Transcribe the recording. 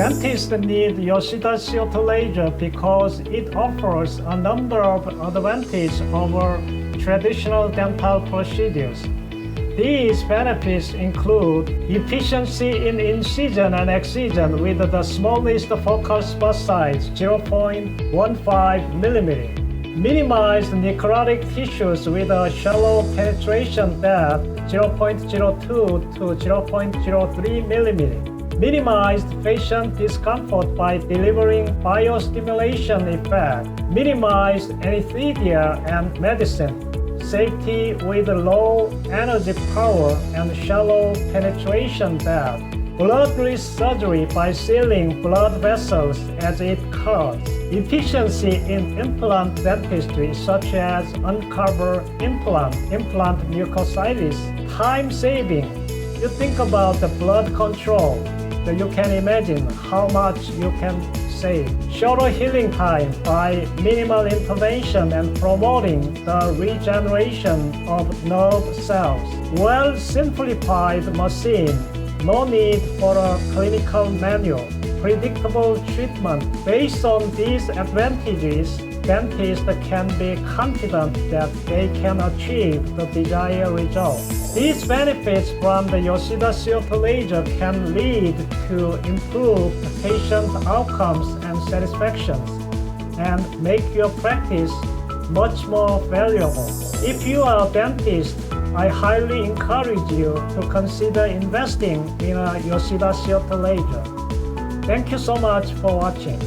Dentists need Yoshida CO2 laser because it offers a number of advantages over traditional dental procedures. These benefits include efficiency in incision and excision with the smallest focal spot size 0.15 mm, minimized necrotic tissues with a shallow penetration depth 0.02 to 0.03 mm, minimized patient discomfort by delivering biostimulation effect, minimized anesthesia and medicine, safety with low energy power and shallow penetration depth, bloodless surgery by sealing blood vessels as it cuts, efficiency in implant dentistry such as uncover implant mucositis, time saving. You think about the blood control, so you can imagine how much you can save. Shorter healing time by minimal intervention and promoting the regeneration of nerve cells. Well simplified machine, no need for a clinical manual. Predictable treatment. Based on these advantages, dentists can be confident that they can achieve the desired result. These benefits from the Yoshida CO2 laser can lead to improved patient outcomes and satisfaction and make your practice much more valuable. If you are a dentist, I highly encourage you to consider investing in a Yoshida CO2 laser. Thank you so much for watching.